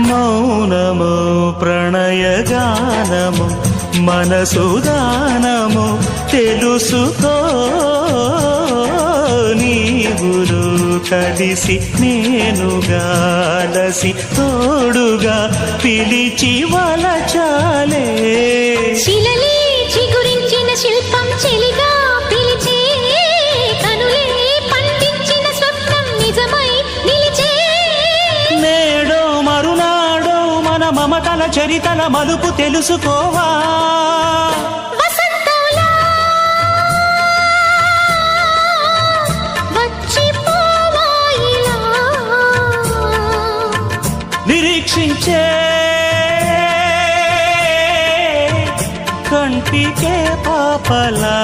మౌనము ప్రణయగానము మనసుదానము తెలుసుకో నీవులు కలిసి నేనుగాలసి తోడుగా పిలిచి వలచాలే శిలలే చిగురించిన శిల్పం చెలిగా పిలిచే కనులే పండించిన స్వప్నం నిజమై నిలిచే నేడో మరునాడో మన మమతల చరితల మలుపు తెలుసుకోవా వసంతంలా వచ్చిపోవా ఇలా నిరీక్షించే కంటికే పాపలా